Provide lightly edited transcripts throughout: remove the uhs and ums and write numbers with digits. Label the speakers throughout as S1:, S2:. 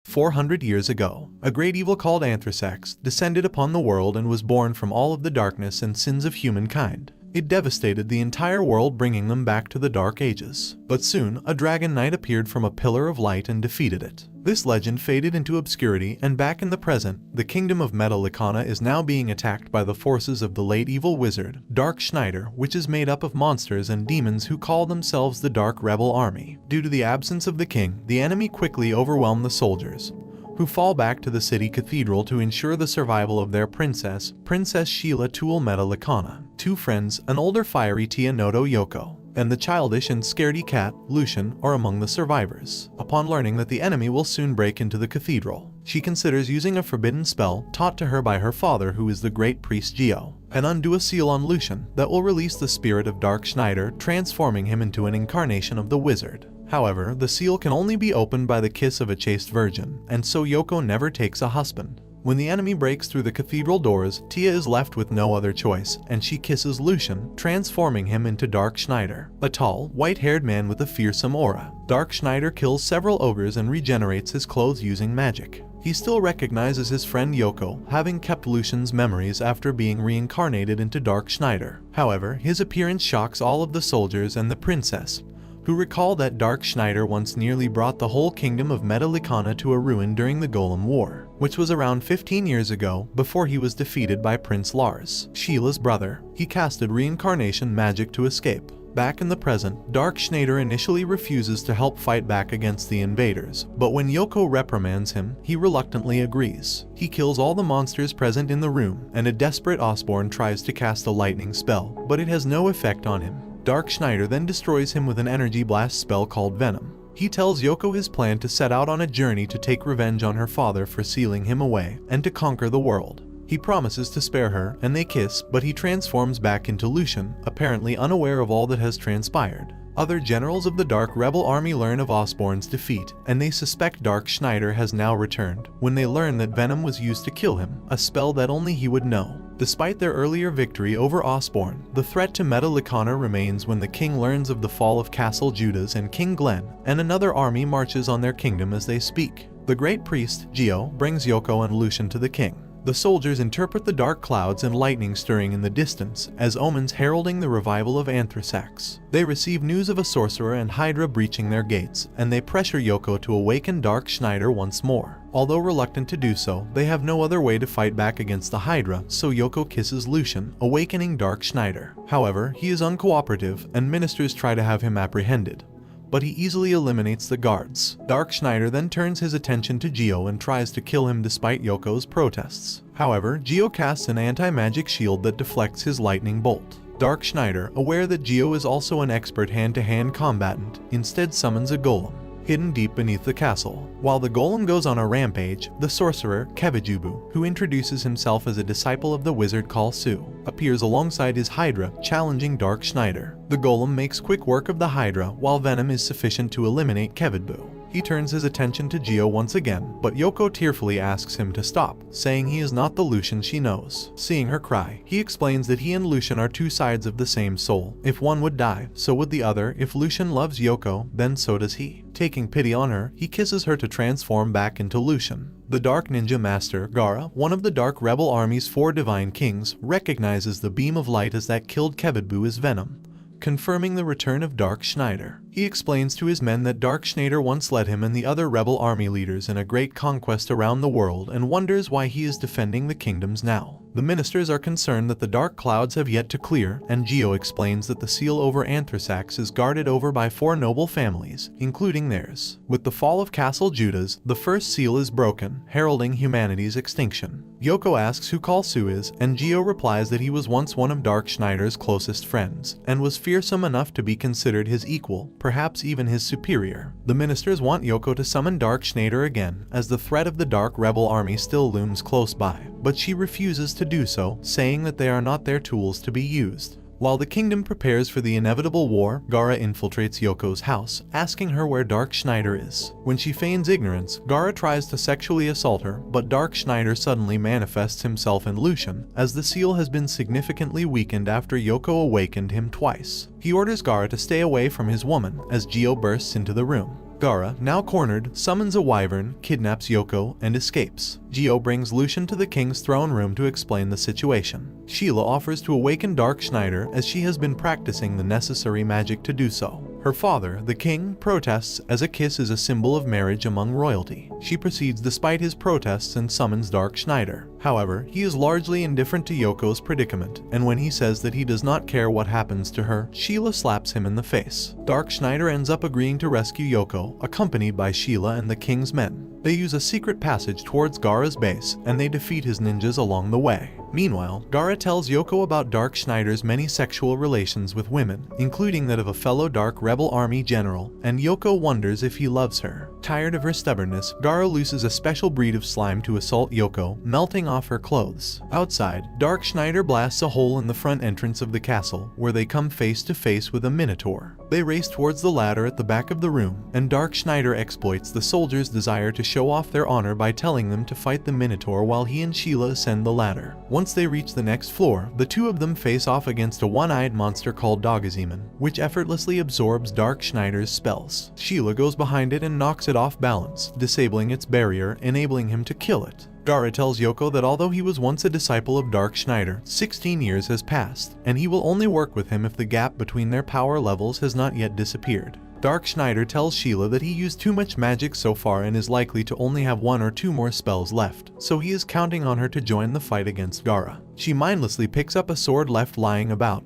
S1: 400 years ago, a great evil called Anthrax descended upon the world and was born from all of the darkness and sins of humankind. It devastated the entire world, bringing them back to the Dark Ages. But soon, a dragon knight appeared from a pillar of light and defeated it. This legend faded into obscurity, and back in the present, the kingdom of Metallicana is now being attacked by the forces of the late evil wizard, Dark Schneider, which is made up of monsters and demons who call themselves the Dark Rebel Army. Due to the absence of the king, the enemy quickly overwhelmed the soldiers, who fall back to the city cathedral to ensure the survival of their princess, Princess Sheila Tool Metallicana. Two friends, an older fiery Tia Noto Yoko, and the childish and scaredy cat, Lucian, are among the survivors. Upon learning that the enemy will soon break into the cathedral, she considers using a forbidden spell taught to her by her father, who is the great priest Gio, and undo a seal on Lucian that will release the spirit of Dark Schneider, transforming him into an incarnation of the wizard. However, the seal can only be opened by the kiss of a chaste virgin, and so Yoko never takes a husband. When the enemy breaks through the cathedral doors, Tia is left with no other choice, and she kisses Lucian, transforming him into Dark Schneider, a tall, white-haired man with a fearsome aura. Dark Schneider kills several ogres and regenerates his clothes using magic. He still recognizes his friend Yoko, having kept Lucian's memories after being reincarnated into Dark Schneider. However, his appearance shocks all of the soldiers and the princess, who recall that Dark Schneider once nearly brought the whole kingdom of Metallicana to a ruin during the Golem War, which was around 15 years ago, before he was defeated by Prince Lars, Sheila's brother. He casted reincarnation magic to escape. Back in the present, Dark Schneider initially refuses to help fight back against the invaders, but when Yoko reprimands him, he reluctantly agrees. He kills all the monsters present in the room, and a desperate Osborne tries to cast a lightning spell, but it has no effect on him. Dark Schneider then destroys him with an energy blast spell called Venom. He tells Yoko his plan to set out on a journey to take revenge on her father for sealing him away, and to conquer the world. He promises to spare her, and they kiss, but he transforms back into Lucian, apparently unaware of all that has transpired. Other generals of the Dark Rebel Army learn of Osborne's defeat, and they suspect Dark Schneider has now returned, when they learn that Venom was used to kill him, a spell that only he would know. Despite their earlier victory over Osborne, the threat to Metallicana remains when the king learns of the fall of Castle Judas and King Glenn, and another army marches on their kingdom as they speak. The great priest, Gio, brings Yoko and Lucian to the king. The soldiers interpret the dark clouds and lightning stirring in the distance as omens heralding the revival of Anthrax. They receive news of a sorcerer and Hydra breaching their gates, and they pressure Yoko to awaken Dark Schneider once more. Although reluctant to do so, they have no other way to fight back against the Hydra, so Yoko kisses Lucian, awakening Dark Schneider. However, he is uncooperative, and ministers try to have him apprehended, but he easily eliminates the guards. Dark Schneider then turns his attention to Gio and tries to kill him despite Yoko's protests. However, Gio casts an anti-magic shield that deflects his lightning bolt. Dark Schneider, aware that Gio is also an expert hand-to-hand combatant, instead summons a golem, hidden deep beneath the castle. While the golem goes on a rampage, the sorcerer, Kevijubu, who introduces himself as a disciple of the wizard Kalsu, appears alongside his Hydra, challenging Dark Schneider. The golem makes quick work of the Hydra, while Venom is sufficient to eliminate Kevijubu. He turns his attention to Gio once again, but Yoko tearfully asks him to stop, saying he is not the Lucian she knows. Seeing her cry, he explains that he and Lucian are two sides of the same soul. If one would die, so would the other. If Lucian loves Yoko, then so does he. Taking pity on her, he kisses her to transform back into Lucian. The Dark Ninja Master, Gara, one of the Dark Rebel Army's 4 divine kings, recognizes the beam of light as that killed Kevijubu as Venom, confirming the return of Dark Schneider. He explains to his men that Dark Schneider once led him and the other rebel army leaders in a great conquest around the world, and wonders why he is defending the kingdoms now. The ministers are concerned that the dark clouds have yet to clear, and Gio explains that the seal over Anthrax is guarded over by 4 noble families, including theirs. With the fall of Castle Judas, the first seal is broken, heralding humanity's extinction. Yoko asks who Kalsu is, and Gio replies that he was once one of Dark Schneider's closest friends, and was fearsome enough to be considered his equal, perhaps even his superior. The ministers want Yoko to summon Dark Schneider again, as the threat of the Dark Rebel Army still looms close by, but she refuses to do so, saying that they are not their tools to be used. While the kingdom prepares for the inevitable war, Gara infiltrates Yoko's house, asking her where Dark Schneider is. When she feigns ignorance, Gara tries to sexually assault her, but Dark Schneider suddenly manifests himself in Lucian, as the seal has been significantly weakened after Yoko awakened him twice. He orders Gara to stay away from his woman, as Gio bursts into the room. Gaara, now cornered, summons a wyvern, kidnaps Yoko, and escapes. Gio brings Lucian to the king's throne room to explain the situation. Sheila offers to awaken Dark Schneider as she has been practicing the necessary magic to do so. Her father, the king, protests as a kiss is a symbol of marriage among royalty. She proceeds despite his protests and summons Dark Schneider. However, he is largely indifferent to Yoko's predicament, and when he says that he does not care what happens to her, Sheila slaps him in the face. Dark Schneider ends up agreeing to rescue Yoko, accompanied by Sheila and the king's men. They use a secret passage towards Gaara's base, and they defeat his ninjas along the way. Meanwhile, Gaara tells Yoko about Dark Schneider's many sexual relations with women, including that of a fellow Dark Rebel Army general, and Yoko wonders if he loves her. Tired of her stubbornness, Gaara looses a special breed of slime to assault Yoko, melting off her clothes. Outside, Dark Schneider blasts a hole in the front entrance of the castle, where they come face to face with a minotaur. They race towards the ladder at the back of the room, and Dark Schneider exploits the soldiers' desire to show off their honor by telling them to fight the minotaur while he and Sheila ascend the ladder. Once they reach the next floor, the two of them face off against a one-eyed monster called Dogazemon, which effortlessly absorbs Dark Schneider's spells. Sheila goes behind it and knocks it off balance, disabling its barrier, enabling him to kill it. Gaara tells Yoko that although he was once a disciple of Dark Schneider, 16 years has passed, and he will only work with him if the gap between their power levels has not yet disappeared. Dark Schneider tells Sheila that he used too much magic so far and is likely to only have 1 or 2 more spells left, so he is counting on her to join the fight against Gaara. She mindlessly picks up a sword left lying about,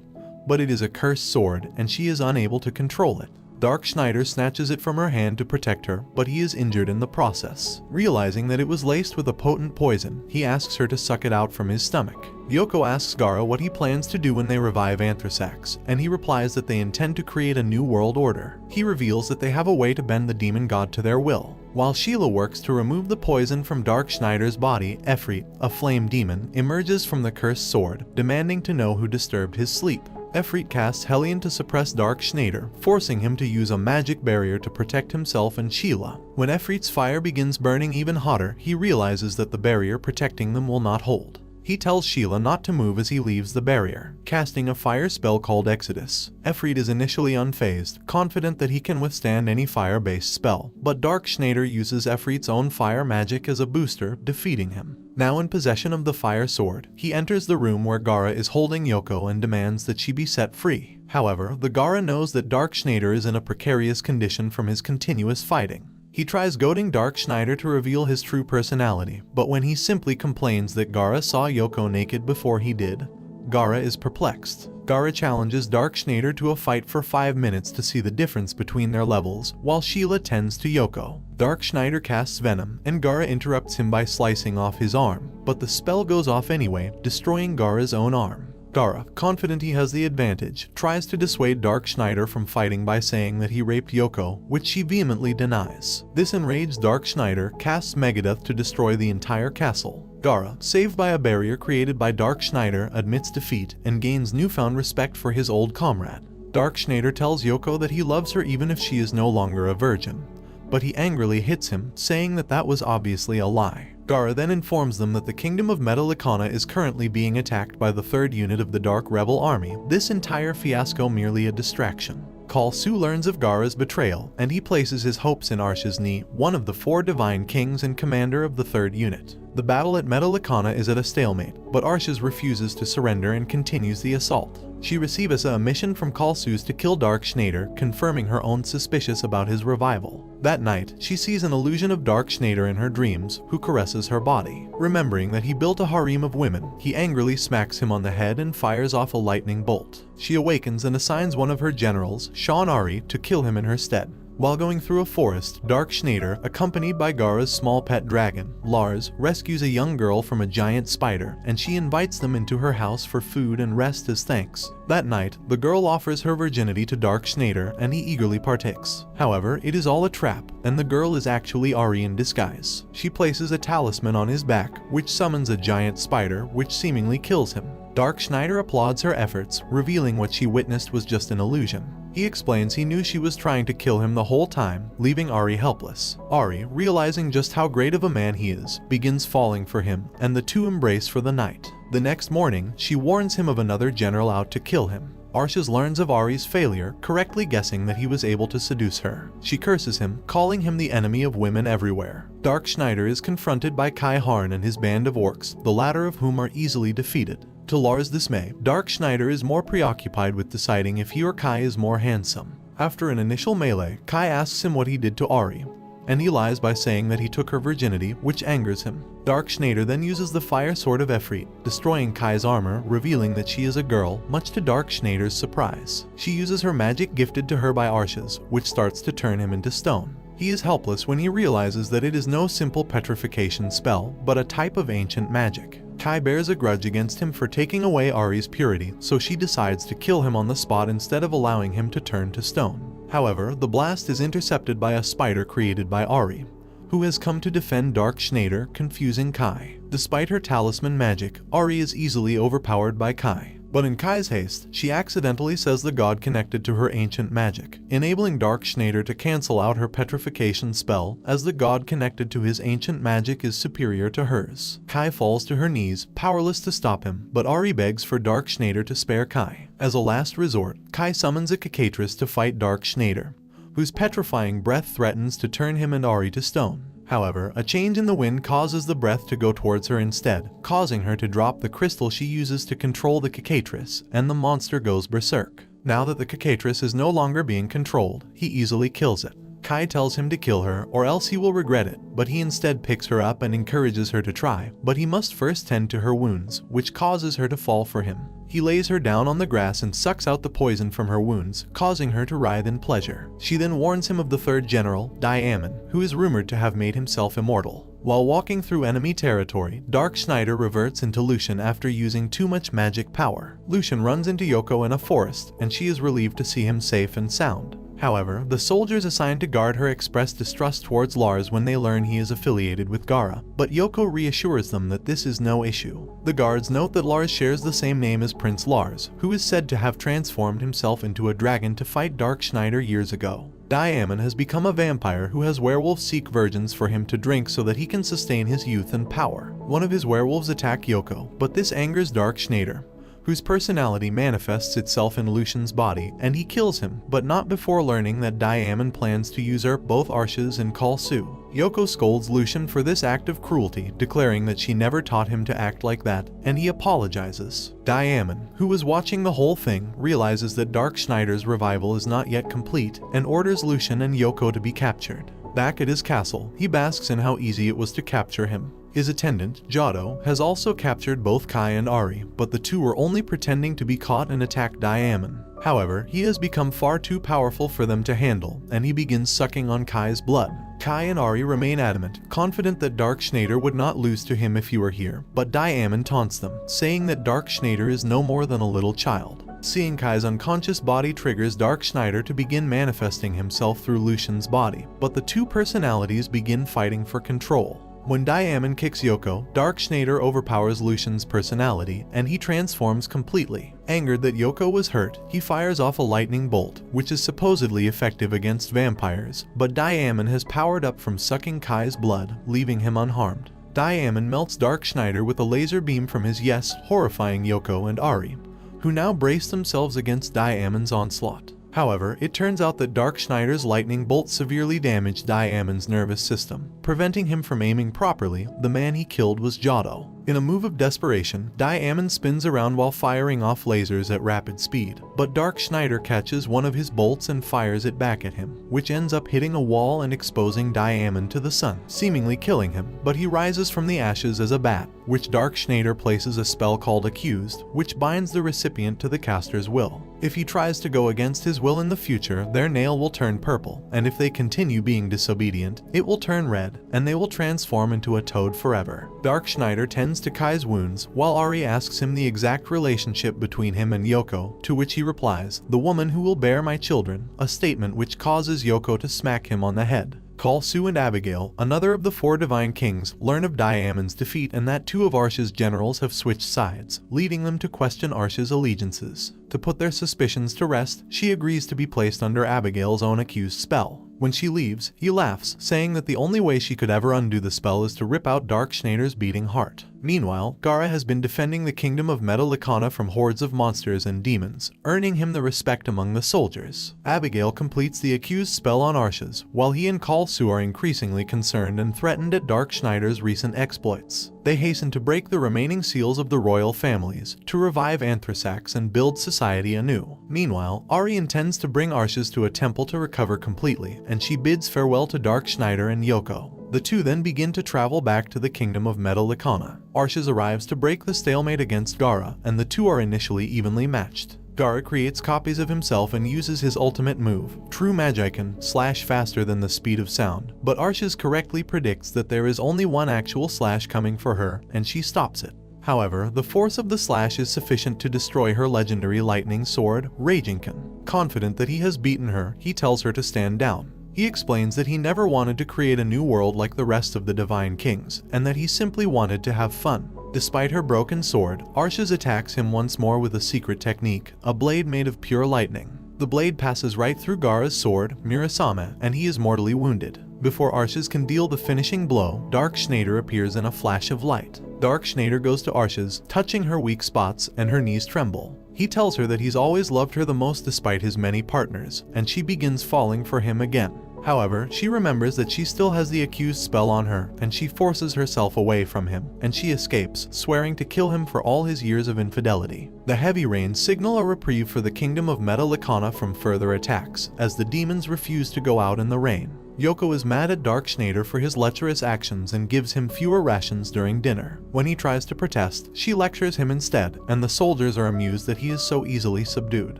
S1: but it is a cursed sword and she is unable to control it. Dark Schneider snatches it from her hand to protect her, but he is injured in the process. Realizing that it was laced with a potent poison, he asks her to suck it out from his stomach. Yoko asks Gaara what he plans to do when they revive Anthrasax, and he replies that they intend to create a new world order. He reveals that they have a way to bend the demon god to their will. While Sheila works to remove the poison from Dark Schneider's body, Efreet, a flame demon, emerges from the cursed sword, demanding to know who disturbed his sleep. Efreet casts Hellion to suppress Dark Schneider, forcing him to use a magic barrier to protect himself and Sheila. When Efreet's fire begins burning even hotter, he realizes that the barrier protecting them will not hold. He tells Sheila not to move as he leaves the barrier, casting a fire spell called Exodus. Efreet is initially unfazed, confident that he can withstand any fire-based spell, but Dark Schneider uses Efreet's own fire magic as a booster, defeating him. Now in possession of the fire sword, he enters the room where Gaara is holding Yoko and demands that she be set free. However, the Gaara knows that Dark Schneider is in a precarious condition from his continuous fighting. He tries goading Dark Schneider to reveal his true personality, but when he simply complains that Gaara saw Yoko naked before he did, Gaara is perplexed. Gaara challenges Dark Schneider to a fight for 5 minutes to see the difference between their levels, while Sheila tends to Yoko. Dark Schneider casts Venom, and Gaara interrupts him by slicing off his arm, but the spell goes off anyway, destroying Gaara's own arm. Gaara, confident he has the advantage, tries to dissuade Dark Schneider from fighting by saying that he raped Yoko, which she vehemently denies. This enraged Dark Schneider casts Megadeth to destroy the entire castle. Gaara, saved by a barrier created by Dark Schneider, admits defeat and gains newfound respect for his old comrade. Dark Schneider tells Yoko that he loves her even if she is no longer a virgin, but he angrily hits him, saying that that was obviously a lie. Gaara then informs them that the kingdom of Metallicana is currently being attacked by the 3rd unit of the Dark Rebel Army, this entire fiasco merely a distraction. Khal-Su learns of Gaara's betrayal, and he places his hopes in Arshasni, one of the 4 divine kings and commander of the 3rd unit. The battle at Metallicana is at a stalemate, but Arshas refuses to surrender and continues the assault. She receives a mission from Khal-Su's to kill Dark Schneider, confirming her own suspicious about his revival. That night, she sees an illusion of Dark Schneider in her dreams, who caresses her body. Remembering that he built a harem of women, he angrily smacks him on the head and fires off a lightning bolt. She awakens and assigns one of her generals, Sean Ari, to kill him in her stead. While going through a forest, Dark Schneider, accompanied by Gaara's small pet dragon, Lars, rescues a young girl from a giant spider, and she invites them into her house for food and rest as thanks. That night, the girl offers her virginity to Dark Schneider, and he eagerly partakes. However, it is all a trap, and the girl is actually Ari in disguise. She places a talisman on his back, which summons a giant spider, which seemingly kills him. Dark Schneider applauds her efforts, revealing what she witnessed was just an illusion. He explains he knew she was trying to kill him the whole time, leaving Ari helpless. Ari, realizing just how great of a man he is, begins falling for him, and the two embrace for the night. The next morning, she warns him of another general out to kill him. Arshas learns of Ari's failure, correctly guessing that he was able to seduce her. She curses him, calling him the enemy of women everywhere. Dark Schneider is confronted by Kai Harn and his band of orcs, the latter of whom are easily defeated. To Lars' dismay, Dark Schneider is more preoccupied with deciding if he or Kai is more handsome. After an initial melee, Kai asks him what he did to Ari, and he lies by saying that he took her virginity, which angers him. Dark Schneider then uses the fire sword of Efreet, destroying Kai's armor, revealing that she is a girl, much to Dark Schneider's surprise. She uses her magic gifted to her by Arshas, which starts to turn him into stone. He is helpless when he realizes that it is no simple petrification spell, but a type of ancient magic. Kai bears a grudge against him for taking away Ari's purity, so she decides to kill him on the spot instead of allowing him to turn to stone. However, the blast is intercepted by a spider created by Ari, who has come to defend Dark Schneider, confusing Kai. Despite her talisman magic, Ari is easily overpowered by Kai. But in Kai's haste, she accidentally says the god connected to her ancient magic, enabling Dark Schneider to cancel out her petrification spell, as the god connected to his ancient magic is superior to hers. Kai falls to her knees, powerless to stop him, but Ari begs for Dark Schneider to spare Kai. As a last resort, Kai summons a cicatrice to fight Dark Schneider, whose petrifying breath threatens to turn him and Ari to stone. However, a change in the wind causes the breath to go towards her instead, causing her to drop the crystal she uses to control the cicatrice, and the monster goes berserk. Now that the cicatrice is no longer being controlled, he easily kills it. Kai tells him to kill her, or else he will regret it, but he instead picks her up and encourages her to try, but he must first tend to her wounds, which causes her to fall for him. He lays her down on the grass and sucks out the poison from her wounds, causing her to writhe in pleasure. She then warns him of the third general, Diamond, who is rumored to have made himself immortal. While walking through enemy territory, Dark Schneider reverts into Lucian after using too much magic power. Lucian runs into Yoko in a forest, and she is relieved to see him safe and sound. However, the soldiers assigned to guard her express distrust towards Lars when they learn he is affiliated with Gara, but Yoko reassures them that this is no issue. The guards note that Lars shares the same name as Prince Lars, who is said to have transformed himself into a dragon to fight Dark Schneider years ago. Diamond has become a vampire who has werewolves seek virgins for him to drink so that he can sustain his youth and power. One of his werewolves attack Yoko, but this angers Dark Schneider, whose personality manifests itself in Lucian's body, and he kills him, but not before learning that Diamond plans to usurp both Arshas and Kalsu. Yoko scolds Lucian for this act of cruelty, declaring that she never taught him to act like that, and he apologizes. Diamond, who was watching the whole thing, realizes that Dark Schneider's revival is not yet complete, and orders Lucian and Yoko to be captured. Back at his castle, he basks in how easy it was to capture him. His attendant, Jado, has also captured both Kai and Ari, but the two were only pretending to be caught and attacked Diamond. However, he has become far too powerful for them to handle, and he begins sucking on Kai's blood. Kai and Ari remain adamant, confident that Dark Schneider would not lose to him if he were here, but Diamond taunts them, saying that Dark Schneider is no more than a little child. Seeing Kai's unconscious body triggers Dark Schneider to begin manifesting himself through Lucian's body, but the two personalities begin fighting for control. When Diamond kicks Yoko, Dark Schneider overpowers Lucian's personality, and he transforms completely. Angered that Yoko was hurt, he fires off a lightning bolt, which is supposedly effective against vampires, but Diamond has powered up from sucking Kai's blood, leaving him unharmed. Diamond melts Dark Schneider with a laser beam from his horrifying Yoko and Ari, who now brace themselves against Diamond's onslaught. However, it turns out that Dark Schneider's lightning bolt severely damaged Diamond's nervous system. Preventing him from aiming properly, the man he killed was Jado. In a move of desperation, Diamond spins around while firing off lasers at rapid speed, but Dark Schneider catches one of his bolts and fires it back at him, which ends up hitting a wall and exposing Diamond to the sun, seemingly killing him, but he rises from the ashes as a bat, which Dark Schneider places a spell called Accused, which binds the recipient to the caster's will. If he tries to go against his will in the future, their nail will turn purple, and if they continue being disobedient, it will turn red, and they will transform into a toad forever. Dark Schneider tends to Kai's wounds, while Ari asks him the exact relationship between him and Yoko, to which he replies, "The woman who will bear my children," a statement which causes Yoko to smack him on the head. Kalsu and Abigail, another of the four divine kings, learn of Diamond's defeat and that two of Arsha's generals have switched sides, leading them to question Arsha's allegiances. To put their suspicions to rest, she agrees to be placed under Abigail's own accused spell. When she leaves, he laughs, saying that the only way she could ever undo the spell is to rip out Dark Schneider's beating heart. Meanwhile, Gaara has been defending the kingdom of Metallicana from hordes of monsters and demons, earning him the respect among the soldiers. Abigail completes the accused spell on Arshas, while he and Khal-Su are increasingly concerned and threatened at Dark Schneider's recent exploits. They hasten to break the remaining seals of the royal families, to revive Anthrasax and build society anew. Meanwhile, Ari intends to bring Arshas to a temple to recover completely, and she bids farewell to Dark Schneider and Yoko. The two then begin to travel back to the kingdom of Metallicana. Arshas arrives to break the stalemate against Gaara, and the two are initially evenly matched. Gaara creates copies of himself and uses his ultimate move, True Magican, slash faster than the speed of sound, but Arshas correctly predicts that there is only one actual slash coming for her, and she stops it. However, the force of the slash is sufficient to destroy her legendary lightning sword, Reincarnates. Confident that he has beaten her, he tells her to stand down. He explains that he never wanted to create a new world like the rest of the Divine Kings, and that he simply wanted to have fun. Despite her broken sword, Arshas attacks him once more with a secret technique, a blade made of pure lightning. The blade passes right through Gaara's sword, Mirasame, and he is mortally wounded. Before Arshas can deal the finishing blow, Dark Schneider appears in a flash of light. Dark Schneider goes to Arshas, touching her weak spots, and her knees tremble. He tells her that he's always loved her the most despite his many partners, and she begins falling for him again. However, she remembers that she still has the accused spell on her, and she forces herself away from him, and she escapes, swearing to kill him for all his years of infidelity. The heavy rains signal a reprieve for the kingdom of Metallicana from further attacks, as the demons refuse to go out in the rain. Yoko is mad at Dark Schneider for his lecherous actions and gives him fewer rations during dinner. When he tries to protest, she lectures him instead, and the soldiers are amused that he is so easily subdued.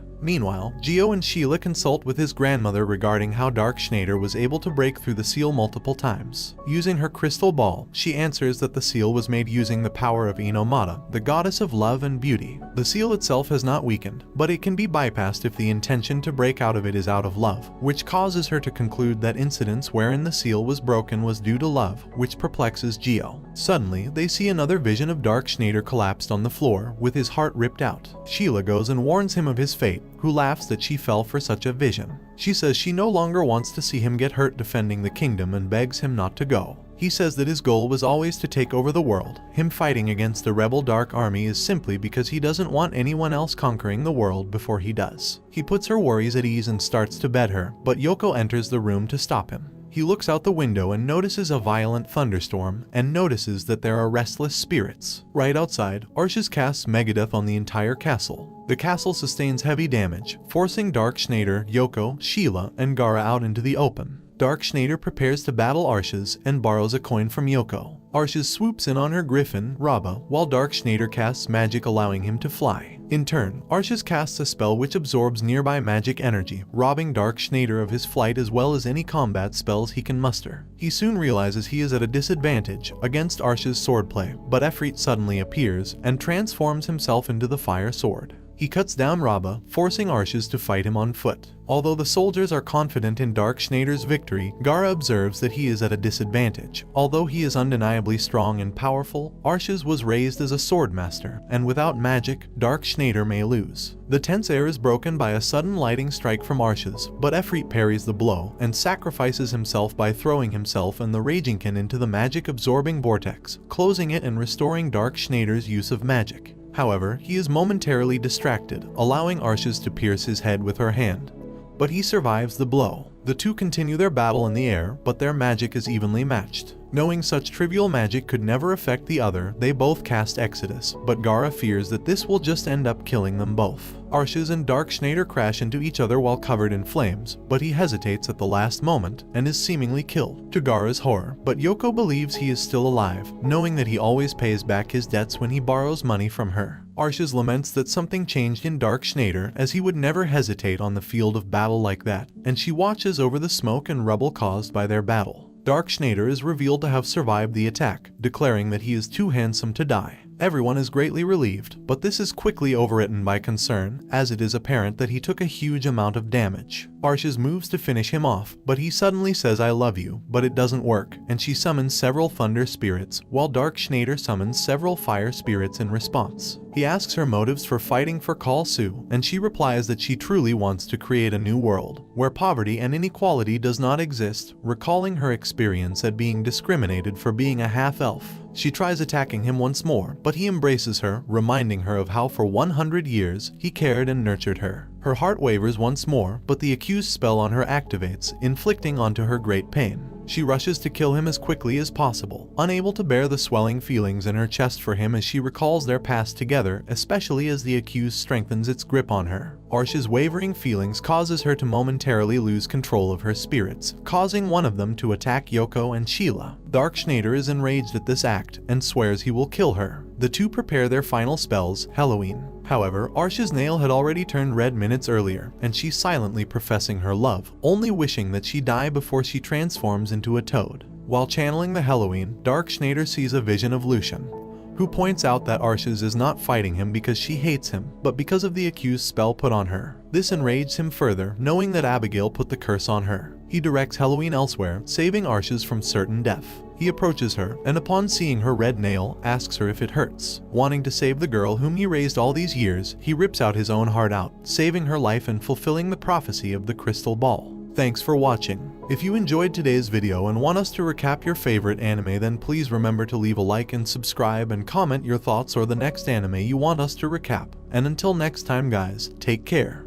S1: Meanwhile, Gio and Sheila consult with his grandmother regarding how Dark Schneider was able to break through the seal multiple times. Using her crystal ball, she answers that the seal was made using the power of Inomata, the goddess of love and beauty. The seal itself has not weakened, but it can be bypassed if the intention to break out of it is out of love, which causes her to conclude that incidents wherein the seal was broken was due to love, which perplexes Gio. Suddenly, they see another vision of Dark Schneider collapsed on the floor, with his heart ripped out. Sheila goes and warns him of his fate, who laughs that she fell for such a vision. She says she no longer wants to see him get hurt defending the kingdom and begs him not to go. He says that his goal was always to take over the world. Him fighting against the rebel Dark Army is simply because he doesn't want anyone else conquering the world before he does. He puts her worries at ease and starts to bed her, but Yoko enters the room to stop him. He looks out the window and notices a violent thunderstorm, and notices that there are restless spirits. Right outside, Arshas casts Megadeth on the entire castle. The castle sustains heavy damage, forcing Dark Schneider, Yoko, Sheila, and Gaara out into the open. Dark Schneider prepares to battle Arshas and borrows a coin from Yoko. Arshas swoops in on her griffin, Raba, while Dark Schneider casts magic allowing him to fly. In turn, Arshas casts a spell which absorbs nearby magic energy, robbing Dark Schneider of his flight as well as any combat spells he can muster. He soon realizes he is at a disadvantage against Arshas' swordplay, but Efreet suddenly appears and transforms himself into the fire sword. He cuts down Raba, forcing Arshas to fight him on foot. Although the soldiers are confident in Dark Schneider's victory, Gaara observes that he is at a disadvantage. Although he is undeniably strong and powerful, Arshas was raised as a swordmaster, and without magic, Dark Schneider may lose. The tense air is broken by a sudden lightning strike from Arshas, but Efreet parries the blow and sacrifices himself by throwing himself and the Ragingkin into the magic-absorbing vortex, closing it and restoring Dark Schneider's use of magic. However, he is momentarily distracted, allowing Arshas to pierce his head with her hand. But he survives the blow. The two continue their battle in the air, but their magic is evenly matched. Knowing such trivial magic could never affect the other, they both cast Exodus, but Gaara fears that this will just end up killing them both. Arshas and Dark Schneider crash into each other while covered in flames, but he hesitates at the last moment and is seemingly killed, to Gaara's horror. But Yoko believes he is still alive, knowing that he always pays back his debts when he borrows money from her. Arshas laments that something changed in Dark Schneider, as he would never hesitate on the field of battle like that, and she watches over the smoke and rubble caused by their battle. Dark Schneider is revealed to have survived the attack, declaring that he is too handsome to die. Everyone is greatly relieved, but this is quickly overwritten by concern, as it is apparent that he took a huge amount of damage. Arshas moves to finish him off, but he suddenly says "I love you," but it doesn't work, and she summons several thunder spirits, while Dark Schneider summons several fire spirits in response. He asks her motives for fighting for Kalsu, and she replies that she truly wants to create a new world, where poverty and inequality does not exist, recalling her experience at being discriminated for being a half-elf. She tries attacking him once more, but he embraces her, reminding her of how for 100 years he cared and nurtured her. Her heart wavers once more, but the accused spell on her activates, inflicting onto her great pain. She rushes to kill him as quickly as possible, unable to bear the swelling feelings in her chest for him as she recalls their past together, especially as the accused strengthens its grip on her. Arsh's wavering feelings causes her to momentarily lose control of her spirits, causing one of them to attack Yoko and Sheila. Dark Schneider is enraged at this act and swears he will kill her. The two prepare their final spells, Halloween. However, Arsh's nail had already turned red minutes earlier, and she's silently professing her love, only wishing that she die before she transforms into a toad. While channeling the Halloween, Dark Schneider sees a vision of Lucian, who points out that Arsh's is not fighting him because she hates him, but because of the accused spell put on her. This enrages him further, knowing that Abigail put the curse on her. He directs Halloween elsewhere, saving Arsh's from certain death. He approaches her, and upon seeing her red nail, asks her if it hurts. Wanting to save the girl whom he raised all these years, he rips out his own heart out, saving her life and fulfilling the prophecy of the crystal ball. Thanks for watching. If you enjoyed today's video and want us to recap your favorite anime, then please remember to leave a like and subscribe and comment your thoughts or the next anime you want us to recap. And until next time guys, take care.